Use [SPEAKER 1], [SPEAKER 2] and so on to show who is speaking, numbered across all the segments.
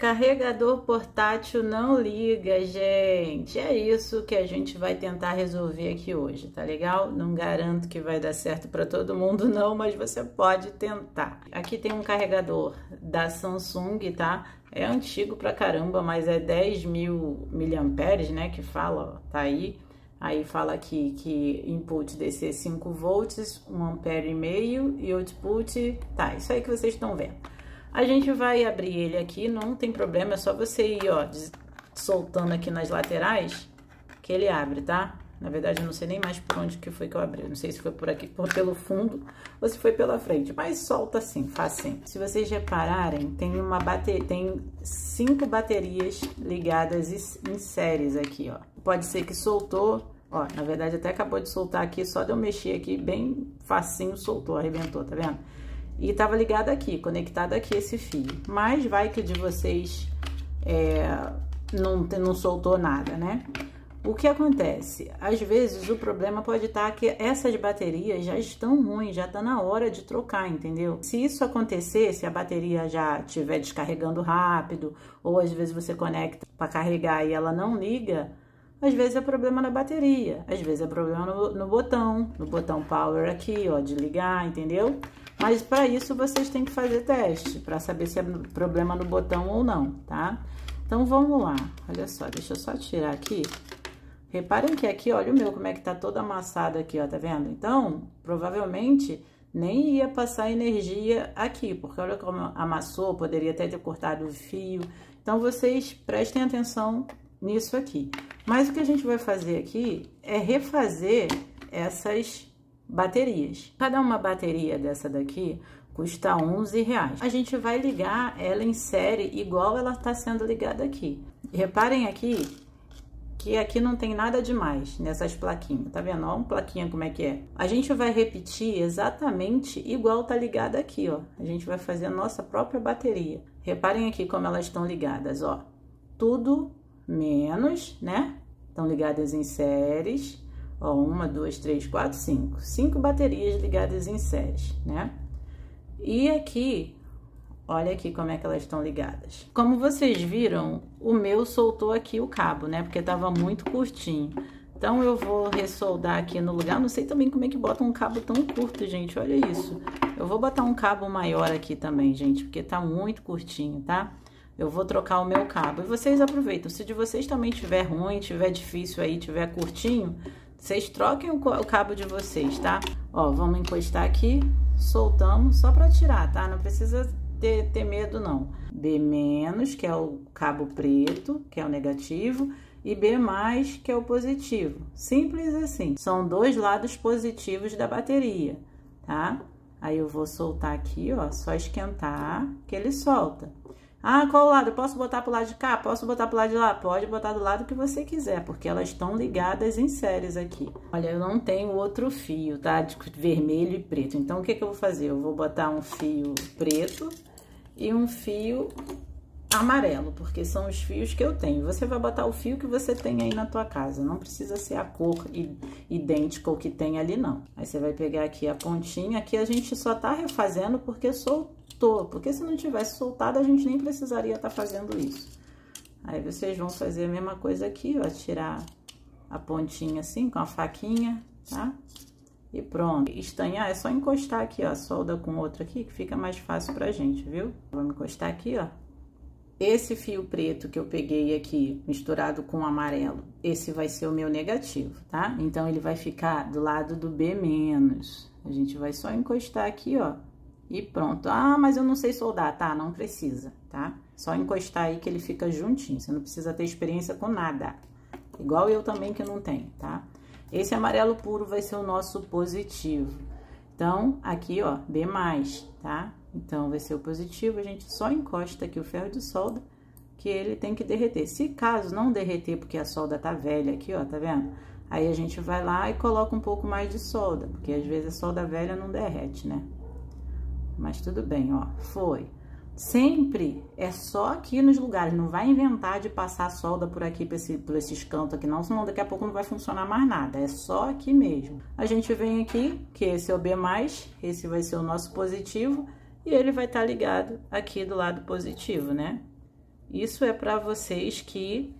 [SPEAKER 1] carregador portátil não liga, gente. É isso que a gente vai tentar resolver aqui hoje, tá legal? Não garanto que vai dar certo para todo mundo não, mas você pode tentar. Aqui tem um carregador da Samsung, tá? É antigo pra caramba, mas é 10.000 mAh, né? Que fala, ó, tá aí. Aí fala aqui que input DC 5 volts, 1,5 ampere e output, tá, isso aí que vocês estão vendo. A gente vai abrir ele aqui, não tem problema, é só você ir, ó, soltando aqui nas laterais, que ele abre, tá? Na verdade, eu não sei nem mais por onde que foi que eu abri, não sei se foi por aqui, pelo fundo, ou se foi pela frente, mas solta assim, facinho. Se vocês repararem, tem uma bateria, tem 5 baterias ligadas em séries aqui, ó. Pode ser que soltou, ó, na verdade até acabou de soltar aqui, só de eu mexer aqui, bem facinho, soltou, arrebentou, tá vendo? E tava ligado aqui, conectado aqui esse fio. Mas vai que de vocês não soltou nada, né? O que acontece? Às vezes o problema pode estar que essas baterias já estão ruins, já tá na hora de trocar, entendeu? Se isso acontecer, se a bateria já estiver descarregando rápido, ou às vezes você conecta para carregar e ela não liga, às vezes é problema na bateria, às vezes é problema no botão power aqui, ó, de ligar, entendeu? Mas para isso vocês têm que fazer teste, para saber se é problema no botão ou não, tá? Então vamos lá, olha só, deixa eu só tirar aqui. Reparem que aqui, olha o meu, como é que tá todo amassado aqui, ó, tá vendo? Então, provavelmente, nem ia passar energia aqui, porque olha como amassou, poderia até ter cortado o fio. Então, vocês prestem atenção nisso aqui. Mas o que a gente vai fazer aqui é refazer essas baterias. Cada uma bateria dessa daqui custa R$11. A gente vai ligar ela em série igual ela tá sendo ligada aqui. Reparem aqui que aqui não tem nada demais nessas plaquinhas, tá vendo? Ó, uma plaquinha como é que é. A gente vai repetir exatamente igual tá ligada aqui, ó. A gente vai fazer a nossa própria bateria. Reparem aqui como elas estão ligadas, ó. Tudo menos, né? Estão ligadas em séries. Ó, 1, 2, 3, 4, 5. 5 baterias ligadas em séries, né? E aqui, olha aqui como é que elas estão ligadas. Como vocês viram, o meu soltou aqui o cabo, né? Porque tava muito curtinho. Então, eu vou ressoldar aqui no lugar. Não sei também como é que bota um cabo tão curto, gente. Olha isso. Eu vou botar um cabo maior aqui também, gente, porque tá muito curtinho, tá? Eu vou trocar o meu cabo. E vocês aproveitam. Se de vocês também tiver ruim, tiver difícil aí, tiver curtinho, vocês troquem o cabo de vocês, tá? Ó, vamos encostar aqui, soltamos, só pra tirar, tá? Não precisa ter medo, não. B-, que é o cabo preto, que é o negativo, e B+, que é o positivo. Simples assim. São dois lados positivos da bateria, tá? Aí eu vou soltar aqui, ó, só esquentar que ele solta. Ah, qual lado? Eu posso botar pro lado de cá? Posso botar pro lado de lá? Pode botar do lado que você quiser, porque elas estão ligadas em séries aqui. Olha, eu não tenho outro fio, tá? De vermelho e preto. Então, o que que eu vou fazer? Eu vou botar um fio preto e um fio amarelo, porque são os fios que eu tenho. Você vai botar o fio que você tem aí na tua casa. Não precisa ser a cor idêntica ao que tem ali, não. Aí você vai pegar aqui a pontinha. Aqui a gente só tá refazendo porque soltou. Porque se não tivesse soltado, a gente nem precisaria estar fazendo isso. Aí vocês vão fazer a mesma coisa aqui, ó. Tirar a pontinha assim, com a faquinha, tá? E pronto. Estanhar é só encostar aqui, ó. Solda com outra aqui, que fica mais fácil pra gente, viu? Vamos encostar aqui, ó. Esse fio preto que eu peguei aqui, misturado com o amarelo, esse vai ser o meu negativo, tá? Então, ele vai ficar do lado do B-. A gente vai só encostar aqui, ó. E pronto. Ah, mas eu não sei soldar. Tá, não precisa, tá? Só encostar aí que ele fica juntinho. Você não precisa ter experiência com nada. Igual eu também que não tenho, tá? Esse amarelo puro vai ser o nosso positivo. Então, aqui, ó, B+, tá? Então, vai ser o positivo. A gente só encosta aqui o ferro de solda, que ele tem que derreter. Se caso não derreter, porque a solda tá velha aqui, ó, tá vendo? Aí, a gente vai lá e coloca um pouco mais de solda, porque às vezes a solda velha não derrete, né? Mas tudo bem, ó, foi. Sempre é só aqui nos lugares, não vai inventar de passar solda por aqui, por esses cantos aqui não, senão daqui a pouco não vai funcionar mais nada, é só aqui mesmo. A gente vem aqui, que esse é o B+, esse vai ser o nosso positivo, e ele vai estar ligado aqui do lado positivo, né? Isso é para vocês que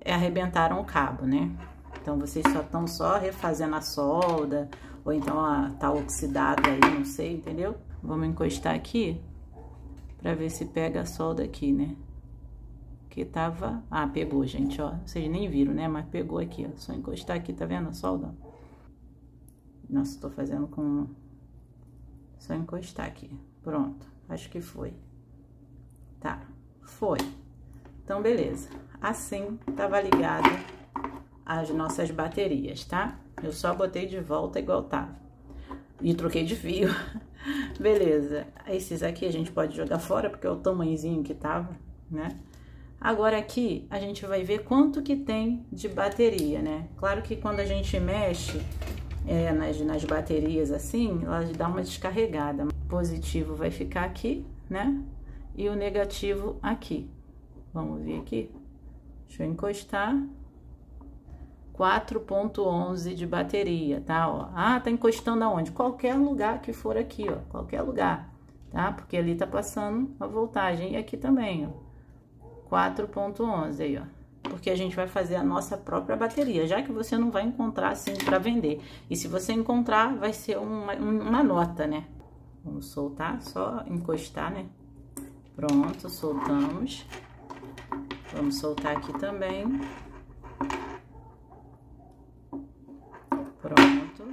[SPEAKER 1] arrebentaram o cabo, né? Então, vocês só estão refazendo a solda, ou então tá oxidado aí, não sei, entendeu? Vamos encostar aqui pra ver se pega a solda aqui, né? Que tava... Ah, pegou, gente, ó. Vocês nem viram, né? Mas pegou aqui, ó. Só encostar aqui, tá vendo a solda? Nossa, tô fazendo com... Só encostar aqui. Pronto, acho que foi. Tá, foi. Então, beleza. Assim, tava ligado as nossas baterias, tá? Eu só botei de volta igual tava. E troquei de fio. Beleza. Esses aqui a gente pode jogar fora, porque é o tamanhozinho que tava, né? Agora aqui, a gente vai ver quanto que tem de bateria, né? Claro que quando a gente mexe nas baterias assim, elas dão uma descarregada. O positivo vai ficar aqui, né? E o negativo aqui. Vamos ver aqui. Deixa eu encostar. 4.11 de bateria, tá? Ó. Ah, tá encostando aonde? Qualquer lugar que for aqui, ó. Qualquer lugar, tá? Porque ali tá passando a voltagem. E aqui também, ó. 4.11 aí, ó. Porque a gente vai fazer a nossa própria bateria, já que você não vai encontrar assim para vender. E se você encontrar, vai ser uma nota, né? Vamos soltar, só encostar, né? Pronto, soltamos. Vamos soltar aqui também. Pronto.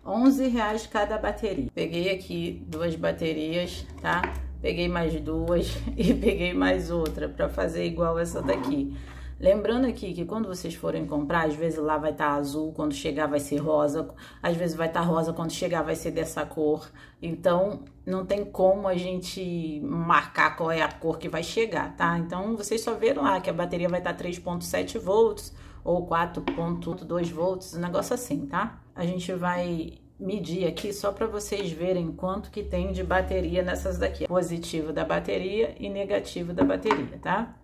[SPEAKER 1] R$11 cada bateria. Peguei aqui 2 baterias, tá? Peguei mais 2 e peguei mais outra para fazer igual essa daqui. Lembrando aqui que quando vocês forem comprar, às vezes lá vai estar azul, quando chegar vai ser rosa, às vezes vai estar rosa, quando chegar vai ser dessa cor. Então, não tem como a gente marcar qual é a cor que vai chegar, tá? Então, vocês só viram lá que a bateria vai estar 3.7 volts ou 4.2 volts, um negócio assim, tá? A gente vai medir aqui só para vocês verem quanto que tem de bateria nessas daqui. Positivo da bateria e negativo da bateria, tá?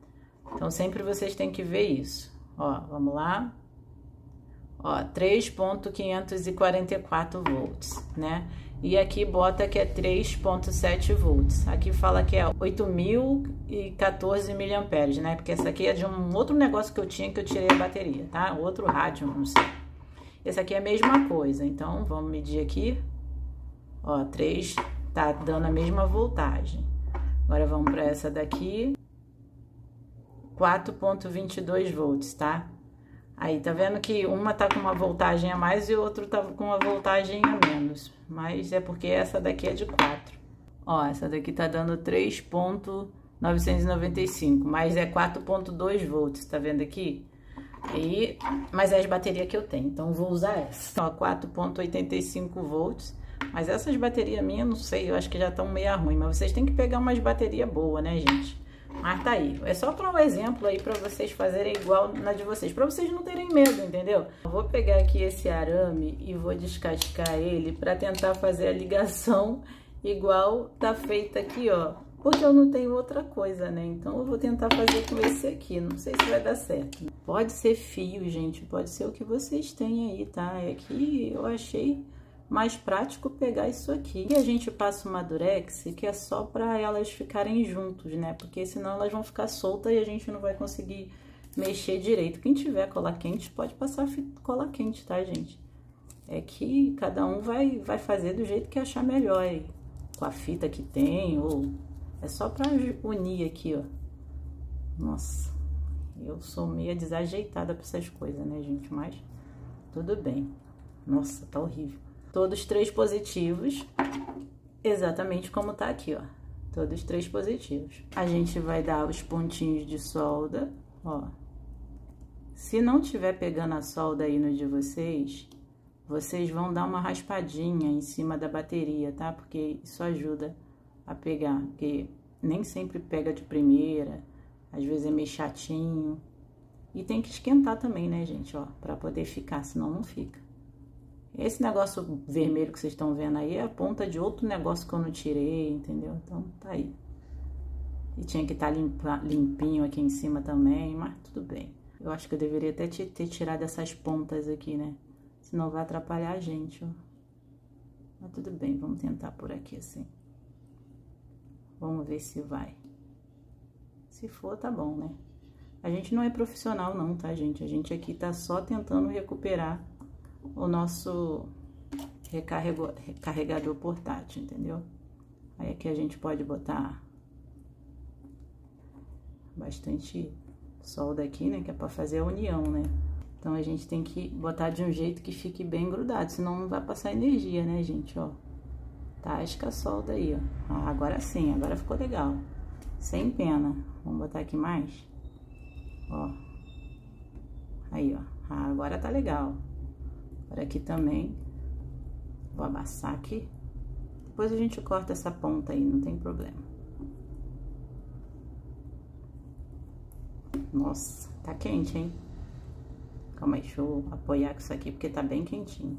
[SPEAKER 1] Então, sempre vocês têm que ver isso. Ó, vamos lá. Ó, 3.544 volts, né? E aqui bota que é 3.7 volts. Aqui fala que é 8.014 miliamperes, né? Porque essa aqui é de um outro negócio que eu tinha que eu tirei a bateria, tá? Outro rádio, não sei. Esse aqui é a mesma coisa. Então, vamos medir aqui. Ó, 3 tá dando a mesma voltagem. Agora, vamos para essa daqui. 4.22 volts, tá? Aí, tá vendo que uma tá com uma voltagem a mais e o outro tá com uma voltagem a menos. Mas é porque essa daqui é de 4. Ó, essa daqui tá dando 3.995, mas é 4.2 volts, tá vendo aqui? Mas é as baterias que eu tenho, então eu vou usar essa. Então, 4.85 volts. Mas essas baterias minhas, não sei, eu acho que já estão meio ruim. Mas vocês têm que pegar umas baterias boas, né, gente? Mas tá aí, é só para um exemplo aí para vocês fazerem igual na de vocês, para vocês não terem medo, entendeu? Eu vou pegar aqui esse arame e vou descascar ele para tentar fazer a ligação igual tá feita aqui, ó. Porque eu não tenho outra coisa, né? Então eu vou tentar fazer com esse aqui, não sei se vai dar certo. Pode ser fio, gente, pode ser o que vocês têm aí, tá? É que eu achei mais prático pegar isso aqui. E a gente passa uma durex que é só para elas ficarem juntos, né? Porque senão elas vão ficar soltas e a gente não vai conseguir mexer direito. Quem tiver cola quente pode passar cola quente, tá, gente? É que cada um vai fazer do jeito que achar melhor aí. Com a fita que tem, ou... É só para unir aqui, ó. Nossa, eu sou meio desajeitada para essas coisas, né, gente? Mas tudo bem. Nossa, tá horrível. Todos 3 positivos, exatamente como tá aqui, ó. Todos 3 positivos. A gente vai dar os pontinhos de solda, ó. Se não tiver pegando a solda aí no de vocês, vocês vão dar uma raspadinha em cima da bateria, tá? Porque isso ajuda a pegar, porque nem sempre pega de primeira, às vezes é meio chatinho. E tem que esquentar também, né, gente, ó, pra poder ficar, senão não fica. Esse negócio vermelho que vocês estão vendo aí é a ponta de outro negócio que eu não tirei, entendeu? Então, tá aí. E tinha que estar limpinho aqui em cima também, mas tudo bem. Eu acho que eu deveria até ter tirado essas pontas aqui, né? Senão vai atrapalhar a gente, ó. Mas tudo bem, vamos tentar por aqui assim. Vamos ver se vai. Se for, tá bom, né? A gente não é profissional não, tá, gente? A gente aqui tá só tentando recuperar o nosso recarregador portátil, entendeu? Aí aqui a gente pode botar bastante solda aqui, né? Que é pra fazer a união, né? Então, a gente tem que botar de um jeito que fique bem grudado, senão não vai passar energia, né, gente, ó. Tasca a solda aí, ó. Agora sim, agora ficou legal. Sem pena. Vamos botar aqui mais. Ó. Aí, ó. Agora tá legal. Agora aqui também. Vou amassar aqui. Depois a gente corta essa ponta aí, não tem problema. Nossa, tá quente, hein? Calma aí, deixa eu apoiar com isso aqui, porque tá bem quentinho.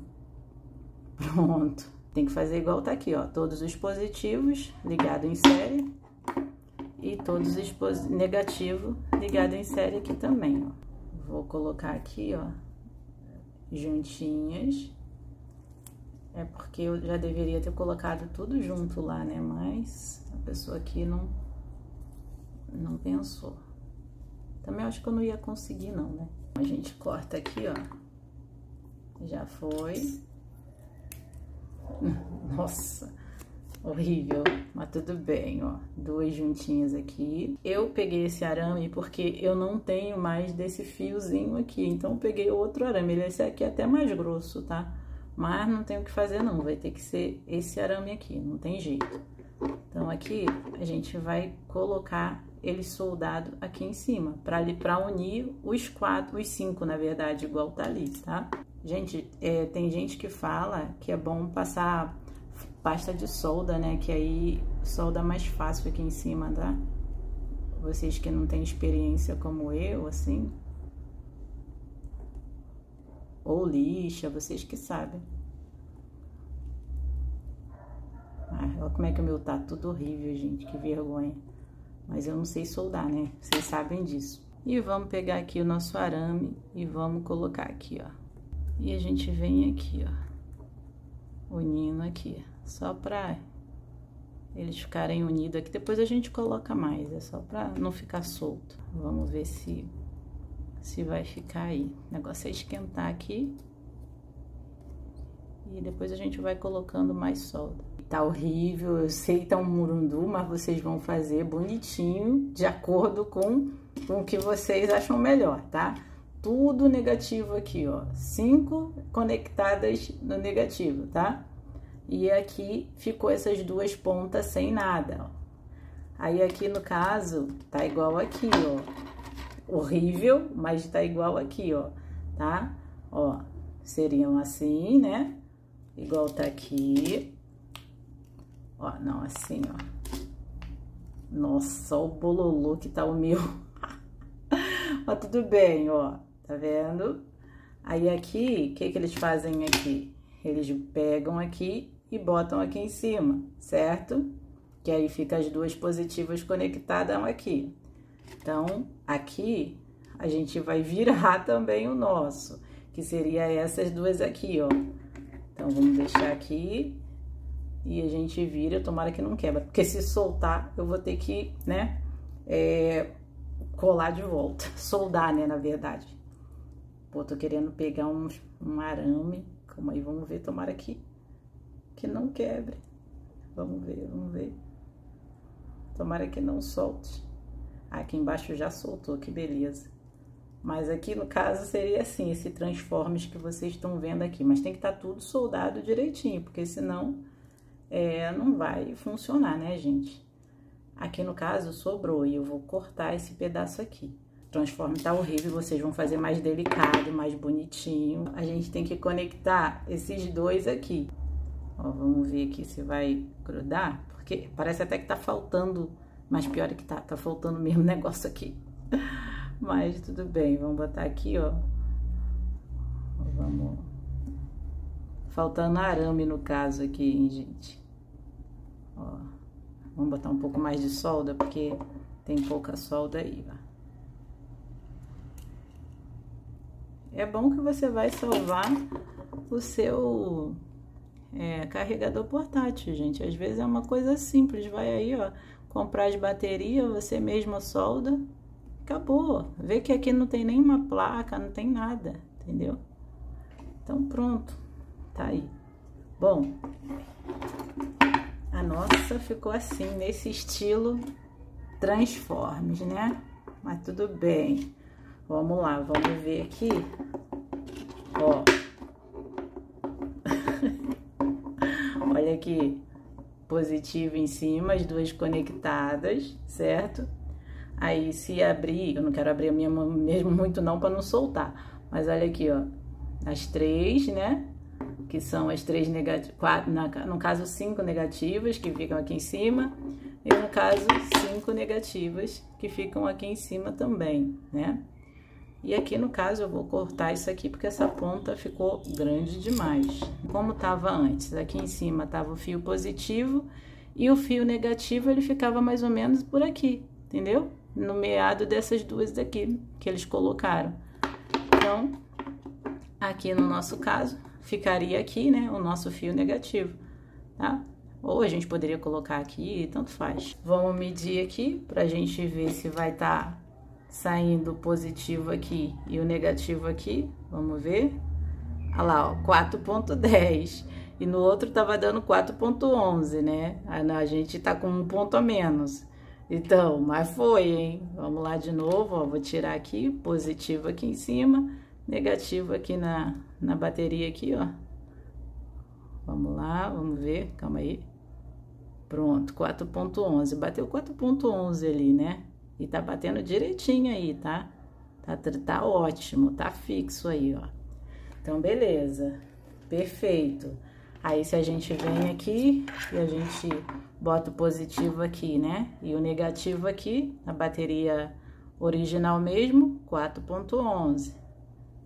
[SPEAKER 1] Pronto. Tem que fazer igual tá aqui, ó. Todos os positivos ligados em série. E todos os negativos ligados em série aqui também, ó. Vou colocar aqui, ó, juntinhas. É porque eu já deveria ter colocado tudo junto lá, né? Mas a pessoa aqui não pensou. Também acho que eu não ia conseguir, não, né? A gente corta aqui, ó. Já foi. Nossa, horrível. Mas tudo bem, ó. Duas juntinhas aqui. Eu peguei esse arame porque eu não tenho mais desse fiozinho aqui. Então, eu peguei outro arame. Esse aqui é até mais grosso, tá? Mas não tem o que fazer, não. Vai ter que ser esse arame aqui. Não tem jeito. Então, aqui, a gente vai colocar ele soldado aqui em cima, pra unir os 5, na verdade, igual tá ali, tá? Gente, tem gente que fala que é bom passar pasta de solda, né? Que aí solda mais fácil aqui em cima, tá? Vocês que não têm experiência como eu, assim, ou lixa, vocês que sabem. Olha como é que o meu tá tudo horrível, gente, que vergonha. Mas eu não sei soldar, né? Vocês sabem disso. E vamos pegar aqui o nosso arame e vamos colocar aqui, ó. E a gente vem aqui, ó, unindo aqui, só pra eles ficarem unidos aqui. Depois a gente coloca mais, é só pra não ficar solto. Vamos ver se vai ficar aí. O negócio é esquentar aqui. E depois a gente vai colocando mais solda. Tá horrível, eu sei, tá um murundu, mas vocês vão fazer bonitinho, de acordo com o que vocês acham melhor, tá? Tudo negativo aqui, ó. 5 conectadas no negativo, tá? E aqui ficou essas duas pontas sem nada, ó. Aí aqui no caso, tá igual aqui, ó. Horrível, mas tá igual aqui, ó, tá? Ó, seriam assim, né? Igual tá aqui. Ó, não, assim, ó. Nossa, ó o bololô que tá o meu. Ó, tudo bem, ó. Tá vendo? Aí aqui, o que eles fazem aqui? Eles pegam aqui e botam aqui em cima, certo? Que aí fica as duas positivas conectadas aqui. Então, aqui, a gente vai virar também o nosso, que seria essas duas aqui, ó. Então, vamos deixar aqui e a gente vira, tomara que não quebra, porque se soltar, eu vou ter que, né, colar de volta, soldar, né, na verdade. Pô, tô querendo pegar um arame, calma aí, vamos ver, tomara que não quebre. Vamos ver. Tomara que não solte. Aqui embaixo já soltou, que beleza. Mas aqui, no caso, seria assim, esse Transformers que vocês estão vendo aqui. Mas tem que estar tudo soldado direitinho, porque senão não vai funcionar, né, gente? Aqui, no caso, sobrou e eu vou cortar esse pedaço aqui. O Transformer tá horrível, vocês vão fazer mais delicado, mais bonitinho. A gente tem que conectar esses dois aqui. Ó, vamos ver aqui se vai grudar, porque parece até que tá faltando, mas pior é que tá faltando mesmo negócio aqui. Mas tudo bem, vamos botar aqui, ó. Vamos... Faltando arame no caso aqui, hein, gente. Ó, vamos botar um pouco mais de solda, porque tem pouca solda aí, ó. É bom que você vai salvar o seu carregador portátil, gente. Às vezes é uma coisa simples, vai aí, ó, comprar as baterias, você mesma solda, acabou. Vê que aqui não tem nenhuma placa, não tem nada, entendeu? Então pronto, tá aí. Bom, a nossa ficou assim, nesse estilo Transformers, né? Mas tudo bem. Vamos lá, vamos ver aqui. Ó. Olha aqui. Positivo em cima, as duas conectadas, certo? Aí, se abrir, eu não quero abrir a minha mão mesmo muito não, para não soltar. Mas olha aqui, ó. As três, né? Que são as três negativas, no caso 5 negativas que ficam aqui em cima, e no caso 5 negativas que ficam aqui em cima também, né? E aqui no caso eu vou cortar isso aqui porque essa ponta ficou grande demais. Como tava antes, aqui em cima tava o fio positivo e o fio negativo ele ficava mais ou menos por aqui, entendeu? No meado dessas duas daqui que eles colocaram. Então, aqui no nosso caso, ficaria aqui, né, o nosso fio negativo, tá? Ou a gente poderia colocar aqui, tanto faz. Vamos medir aqui pra gente ver se vai estar saindo o positivo aqui e o negativo aqui. Vamos ver. Olha lá, ó, 4,10. E no outro tava dando 4,11, né? A gente tá com um ponto a menos. Então, mas foi, hein? Vamos lá de novo, ó. Vou tirar aqui, positivo aqui em cima, negativo aqui na bateria aqui, ó. Vamos lá, vamos ver, calma aí. Pronto, 4,11. Bateu 4,11 ali, né? E tá batendo direitinho aí, tá? Tá ótimo, tá fixo aí, ó. Então, beleza. Perfeito. Aí, se a gente vem aqui e a gente bota o positivo aqui, né? E o negativo aqui, a bateria original mesmo, 4,11,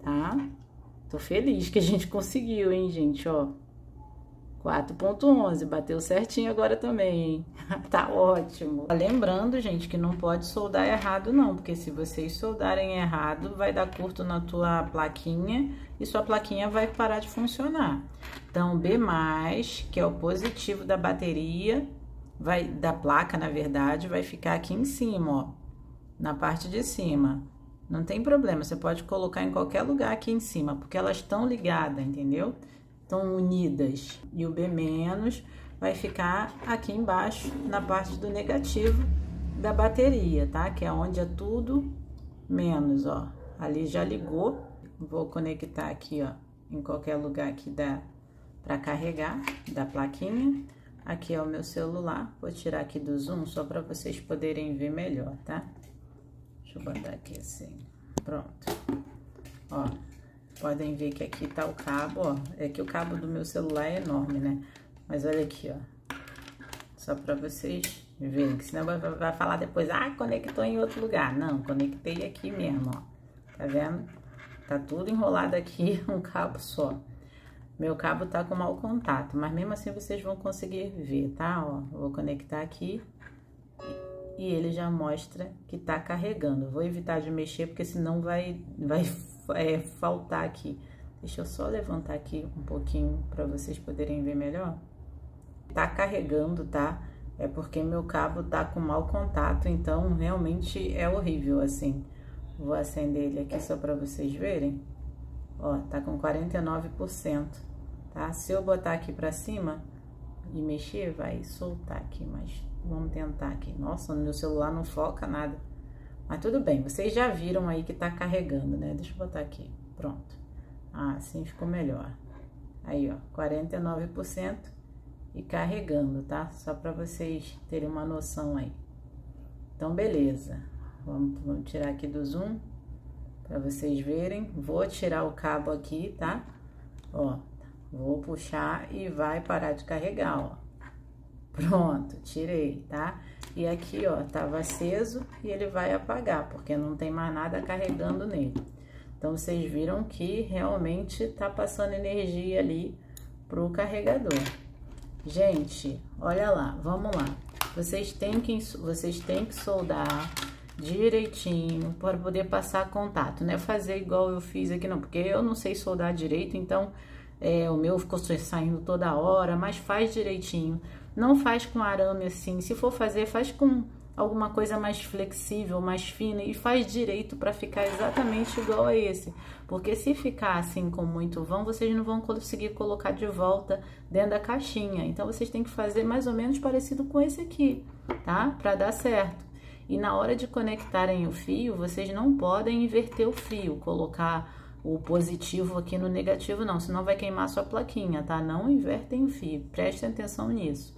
[SPEAKER 1] tá? Tô feliz que a gente conseguiu, hein, gente, ó. 4,11, bateu certinho agora também, hein? Tá ótimo. Lembrando, gente, que não pode soldar errado não, porque se vocês soldarem errado, vai dar curto na tua plaquinha e sua plaquinha vai parar de funcionar. Então, B+, que é o positivo da bateria, da placa, na verdade, vai ficar aqui em cima, ó, na parte de cima. Não tem problema, você pode colocar em qualquer lugar aqui em cima, porque elas estão ligadas, entendeu? Estão unidas. E o B- vai ficar aqui embaixo, na parte do negativo da bateria, tá? Que é onde é tudo menos, ó. Ali já ligou. Vou conectar aqui, ó, em qualquer lugar aqui para carregar da plaquinha. Aqui é o meu celular. Vou tirar aqui do zoom só para vocês poderem ver melhor, tá? Deixa eu botar aqui assim. Pronto. Ó. Podem ver que aqui tá o cabo, ó. É que o cabo do meu celular é enorme, né? Mas olha aqui, ó. Só pra vocês verem, que senão vai falar depois, ah, conectou em outro lugar. Não, conectei aqui mesmo, ó. Tá vendo? Tá tudo enrolado aqui, um cabo só. Meu cabo tá com mau contato, mas mesmo assim vocês vão conseguir ver, tá? Ó, eu vou conectar aqui e ele já mostra que tá carregando. Vou evitar de mexer, porque senão vai faltar aqui. Deixa eu só levantar aqui um pouquinho para vocês poderem ver melhor. Tá carregando, tá? É porque meu cabo tá com mau contato, então realmente é horrível assim. Vou acender ele aqui só para vocês verem. Ó, tá com 49%, tá? Se eu botar aqui para cima e mexer, vai soltar aqui, mas vamos tentar aqui. Nossa, no meu celular não foca nada. Mas tudo bem, vocês já viram aí que tá carregando, né? Deixa eu botar aqui, pronto. Ah, assim ficou melhor. Aí, ó, 49% e carregando, tá? Só pra vocês terem uma noção aí. Então, beleza. Vamos tirar aqui do zoom pra vocês verem. Vou tirar o cabo aqui, tá? Ó, vou puxar e vai parar de carregar, ó. Pronto, tirei, tá? E aqui, ó, tava aceso e ele vai apagar, porque não tem mais nada carregando nele. Então, vocês viram que realmente tá passando energia ali pro carregador. Gente, olha lá, vamos lá. Vocês têm que soldar direitinho para poder passar contato, né? Fazer igual eu fiz aqui, não, porque eu não sei soldar direito, então o meu ficou saindo toda hora, mas faz direitinho. Não faz com arame assim, se for fazer, faz com alguma coisa mais flexível, mais fina e faz direito para ficar exatamente igual a esse. Porque se ficar assim com muito vão, vocês não vão conseguir colocar de volta dentro da caixinha. Então vocês têm que fazer mais ou menos parecido com esse aqui, tá? Para dar certo. E na hora de conectarem o fio, vocês não podem inverter o fio, colocar o positivo aqui no negativo não, senão vai queimar sua plaquinha, tá? Não invertem o fio, prestem atenção nisso.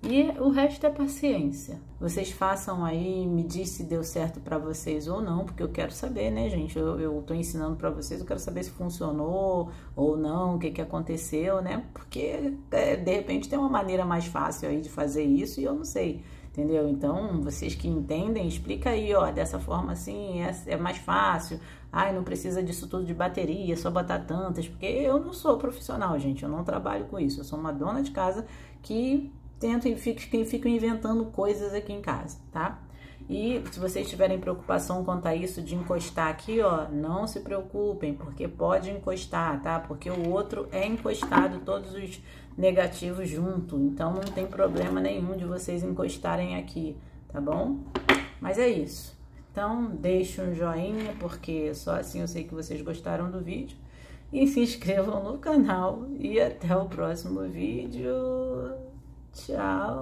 [SPEAKER 1] E o resto é paciência. Vocês façam aí, me diz se deu certo para vocês ou não, porque eu quero saber, né, gente? Eu tô ensinando para vocês, eu quero saber se funcionou ou não, o que que aconteceu, né? Porque de repente tem uma maneira mais fácil aí de fazer isso e eu não sei, entendeu? Então, vocês que entendem, explica aí, ó, dessa forma assim é mais fácil. Ai, não precisa disso tudo de bateria, só botar tantas, porque eu não sou profissional, gente, eu não trabalho com isso. Eu sou uma dona de casa que tento e fico inventando coisas aqui em casa, tá? E se vocês tiverem preocupação quanto a isso de encostar aqui, ó, não se preocupem, porque pode encostar, tá? Porque o outro é encostado, todos os negativos junto, então não tem problema nenhum de vocês encostarem aqui, tá bom? Mas é isso. Então, deixe um joinha, porque só assim eu sei que vocês gostaram do vídeo. E se inscrevam no canal e até o próximo vídeo. Tchau!